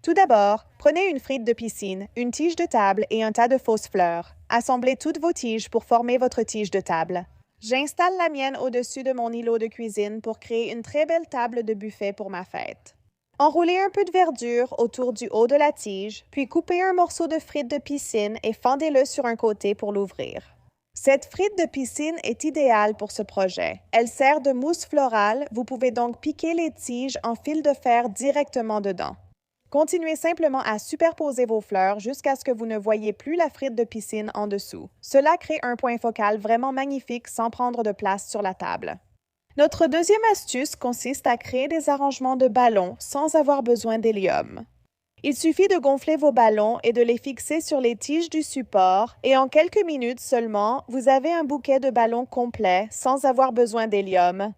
Tout d'abord, prenez une frite de piscine, une tige de table et un tas de fausses fleurs. Assemblez toutes vos tiges pour former votre tige de table. J'installe la mienne au-dessus de mon îlot de cuisine pour créer une très belle table de buffet pour ma fête. Enroulez un peu de verdure autour du haut de la tige, puis coupez un morceau de frite de piscine et fendez-le sur un côté pour l'ouvrir. Cette frite de piscine est idéale pour ce projet. Elle sert de mousse florale, vous pouvez donc piquer les tiges en fil de fer directement dedans. Continuez simplement à superposer vos fleurs jusqu'à ce que vous ne voyez plus la frite de piscine en dessous. Cela crée un point focal vraiment magnifique sans prendre de place sur la table. Notre deuxième astuce consiste à créer des arrangements de ballons sans avoir besoin d'hélium. Il suffit de gonfler vos ballons et de les fixer sur les tiges du support et en quelques minutes seulement, vous avez un bouquet de ballons complet sans avoir besoin d'hélium.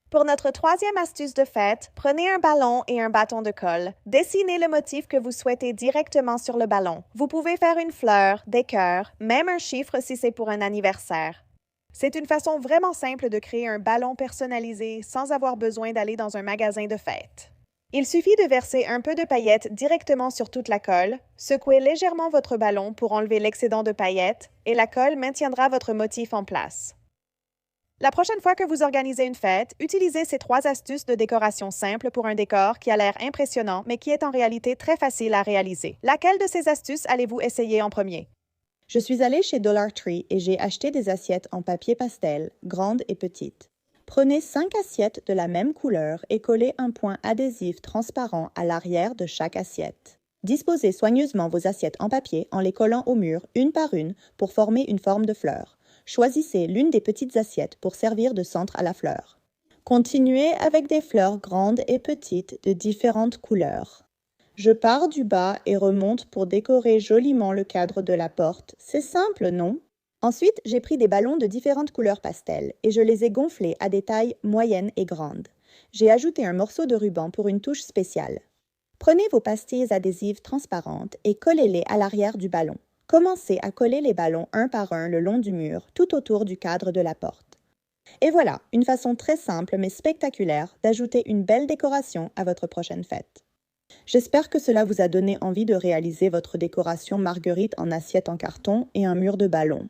Pour notre troisième astuce de fête, prenez un ballon et un bâton de colle. Dessinez le motif que vous souhaitez directement sur le ballon. Vous pouvez faire une fleur, des cœurs, même un chiffre si c'est pour un anniversaire. C'est une façon vraiment simple de créer un ballon personnalisé sans avoir besoin d'aller dans un magasin de fête. Il suffit de verser un peu de paillettes directement sur toute la colle, secouez légèrement votre ballon pour enlever l'excédent de paillettes et la colle maintiendra votre motif en place. La prochaine fois que vous organisez une fête, utilisez ces 3 astuces de décoration simple pour un décor qui a l'air impressionnant mais qui est en réalité très facile à réaliser. Laquelle de ces astuces allez-vous essayer en premier? Je suis allée chez Dollar Tree et j'ai acheté des assiettes en papier pastel, grandes et petites. Prenez 5 assiettes de la même couleur et collez un point adhésif transparent à l'arrière de chaque assiette. Disposez soigneusement vos assiettes en papier en les collant au mur une par une pour former une forme de fleur. Choisissez l'une des petites assiettes pour servir de centre à la fleur. Continuez avec des fleurs grandes et petites de différentes couleurs. Je pars du bas et remonte pour décorer joliment le cadre de la porte. C'est simple, non? Ensuite, j'ai pris des ballons de différentes couleurs pastel et je les ai gonflés à des tailles moyennes et grandes. J'ai ajouté un morceau de ruban pour une touche spéciale. Prenez vos pastilles adhésives transparentes et collez-les à l'arrière du ballon. Commencez à coller les ballons un par un le long du mur, tout autour du cadre de la porte. Et voilà, une façon très simple mais spectaculaire d'ajouter une belle décoration à votre prochaine fête. J'espère que cela vous a donné envie de réaliser votre décoration marguerite en assiette en carton et un mur de ballons.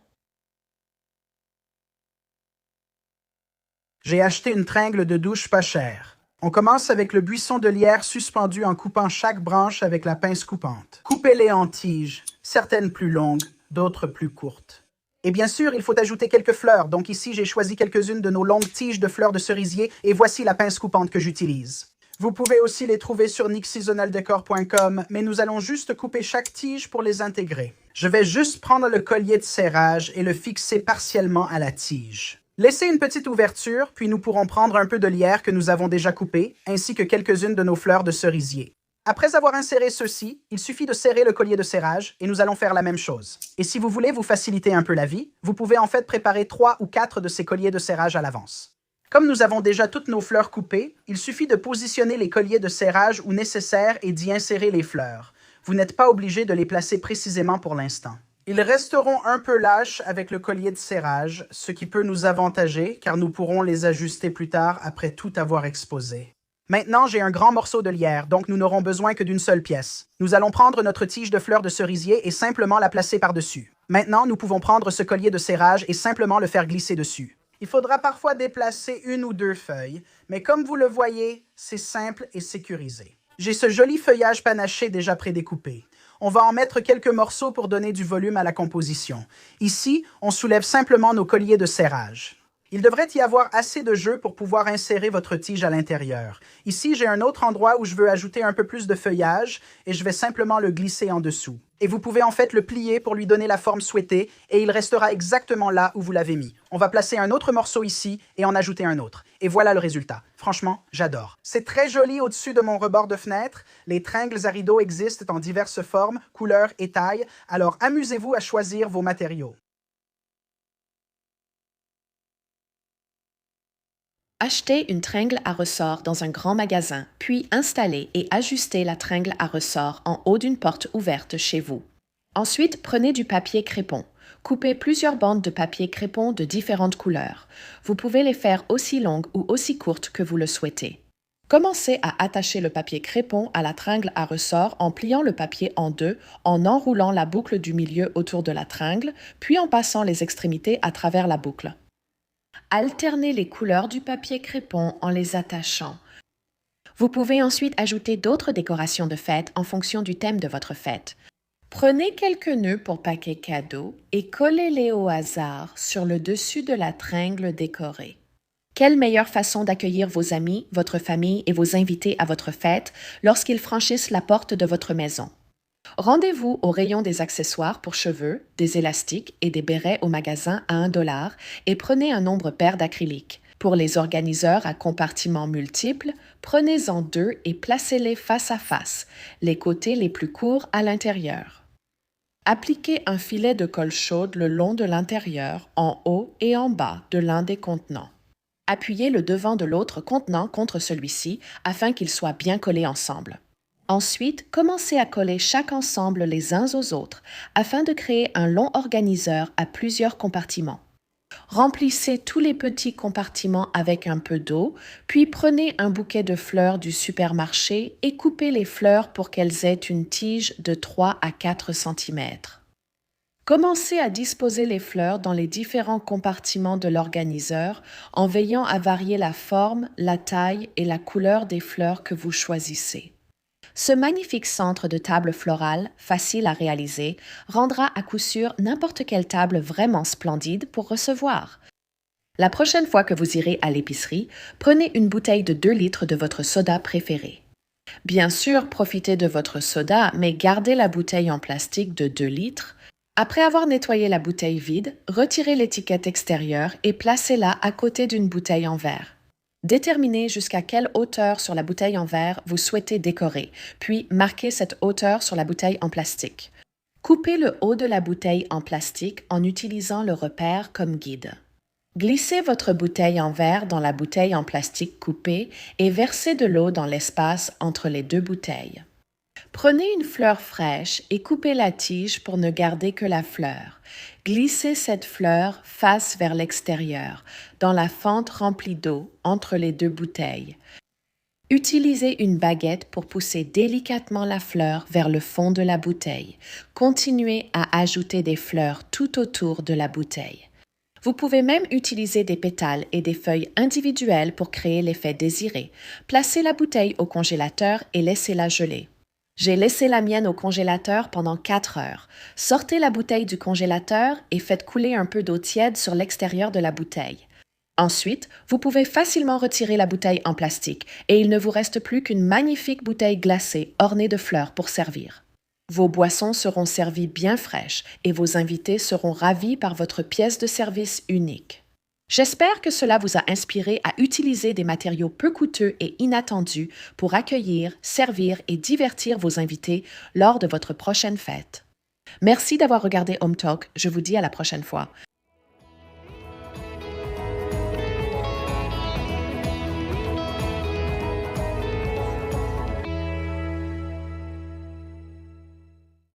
J'ai acheté une tringle de douche pas chère. On commence avec le buisson de lierre suspendu en coupant chaque branche avec la pince coupante. Coupez-les en tiges, certaines plus longues, d'autres plus courtes. Et bien sûr, il faut ajouter quelques fleurs, donc ici j'ai choisi quelques-unes de nos longues tiges de fleurs de cerisier et voici la pince coupante que j'utilise. Vous pouvez aussi les trouver sur nixseasonaldecor.com, mais nous allons juste couper chaque tige pour les intégrer. Je vais juste prendre le collier de serrage et le fixer partiellement à la tige. Laissez une petite ouverture, puis nous pourrons prendre un peu de lierre que nous avons déjà coupé, ainsi que quelques-unes de nos fleurs de cerisier. Après avoir inséré ceux-ci, il suffit de serrer le collier de serrage et nous allons faire la même chose. Et si vous voulez vous faciliter un peu la vie, vous pouvez en fait préparer 3 ou 4 de ces colliers de serrage à l'avance. Comme nous avons déjà toutes nos fleurs coupées, il suffit de positionner les colliers de serrage où nécessaire et d'y insérer les fleurs. Vous n'êtes pas obligé de les placer précisément pour l'instant. Ils resteront un peu lâches avec le collier de serrage, ce qui peut nous avantager car nous pourrons les ajuster plus tard après tout avoir exposé. Maintenant, j'ai un grand morceau de lierre, donc nous n'aurons besoin que d'une seule pièce. Nous allons prendre notre tige de fleurs de cerisier et simplement la placer par-dessus. Maintenant, nous pouvons prendre ce collier de serrage et simplement le faire glisser dessus. Il faudra parfois déplacer 1 ou 2 feuilles, mais comme vous le voyez, c'est simple et sécurisé. J'ai ce joli feuillage panaché déjà prédécoupé. On va en mettre quelques morceaux pour donner du volume à la composition. Ici, on soulève simplement nos colliers de serrage. Il devrait y avoir assez de jeu pour pouvoir insérer votre tige à l'intérieur. Ici, j'ai un autre endroit où je veux ajouter un peu plus de feuillage et je vais simplement le glisser en dessous. Et vous pouvez en fait le plier pour lui donner la forme souhaitée et il restera exactement là où vous l'avez mis. On va placer un autre morceau ici et en ajouter un autre. Et voilà le résultat. Franchement, j'adore. C'est très joli au-dessus de mon rebord de fenêtre. Les tringles à rideaux existent en diverses formes, couleurs et tailles, alors amusez-vous à choisir vos matériaux. Achetez une tringle à ressort dans un grand magasin, puis installez et ajustez la tringle à ressort en haut d'une porte ouverte chez vous. Ensuite, prenez du papier crépon. Coupez plusieurs bandes de papier crépon de différentes couleurs. Vous pouvez les faire aussi longues ou aussi courtes que vous le souhaitez. Commencez à attacher le papier crépon à la tringle à ressort en pliant le papier en deux, en enroulant la boucle du milieu autour de la tringle, puis en passant les extrémités à travers la boucle. Alternez les couleurs du papier crépon en les attachant. Vous pouvez ensuite ajouter d'autres décorations de fête en fonction du thème de votre fête. Prenez quelques nœuds pour paquets cadeaux et collez-les au hasard sur le dessus de la tringle décorée. Quelle meilleure façon d'accueillir vos amis, votre famille et vos invités à votre fête lorsqu'ils franchissent la porte de votre maison? Rendez-vous au rayon des accessoires pour cheveux, des élastiques et des bérets au magasin à 1 $ et prenez un nombre pair d'acryliques. Pour les organiseurs à compartiments multiples, prenez-en 2 et placez-les face à face, les côtés les plus courts à l'intérieur. Appliquez un filet de colle chaude le long de l'intérieur, en haut et en bas de l'un des contenants. Appuyez le devant de l'autre contenant contre celui-ci afin qu'ils soient bien collés ensemble. Ensuite, commencez à coller chaque ensemble les uns aux autres afin de créer un long organiseur à plusieurs compartiments. Remplissez tous les petits compartiments avec un peu d'eau, puis prenez un bouquet de fleurs du supermarché et coupez les fleurs pour qu'elles aient une tige de 3 à 4 cm. Commencez à disposer les fleurs dans les différents compartiments de l'organiseur en veillant à varier la forme, la taille et la couleur des fleurs que vous choisissez. Ce magnifique centre de table florale, facile à réaliser, rendra à coup sûr n'importe quelle table vraiment splendide pour recevoir. La prochaine fois que vous irez à l'épicerie, prenez une bouteille de 2 litres de votre soda préféré. Bien sûr, profitez de votre soda, mais gardez la bouteille en plastique de 2 litres. Après avoir nettoyé la bouteille vide, retirez l'étiquette extérieure et placez-la à côté d'une bouteille en verre. Déterminez jusqu'à quelle hauteur sur la bouteille en verre vous souhaitez décorer, puis marquez cette hauteur sur la bouteille en plastique. Coupez le haut de la bouteille en plastique en utilisant le repère comme guide. Glissez votre bouteille en verre dans la bouteille en plastique coupée et versez de l'eau dans l'espace entre les 2 bouteilles. Prenez une fleur fraîche et coupez la tige pour ne garder que la fleur. Glissez cette fleur face vers l'extérieur, dans la fente remplie d'eau entre les 2 bouteilles. Utilisez une baguette pour pousser délicatement la fleur vers le fond de la bouteille. Continuez à ajouter des fleurs tout autour de la bouteille. Vous pouvez même utiliser des pétales et des feuilles individuelles pour créer l'effet désiré. Placez la bouteille au congélateur et laissez-la geler. J'ai laissé la mienne au congélateur pendant 4 heures. Sortez la bouteille du congélateur et faites couler un peu d'eau tiède sur l'extérieur de la bouteille. Ensuite, vous pouvez facilement retirer la bouteille en plastique et il ne vous reste plus qu'une magnifique bouteille glacée ornée de fleurs pour servir. Vos boissons seront servies bien fraîches et vos invités seront ravis par votre pièce de service unique. J'espère que cela vous a inspiré à utiliser des matériaux peu coûteux et inattendus pour accueillir, servir et divertir vos invités lors de votre prochaine fête. Merci d'avoir regardé Home Talk. Je vous dis à la prochaine fois.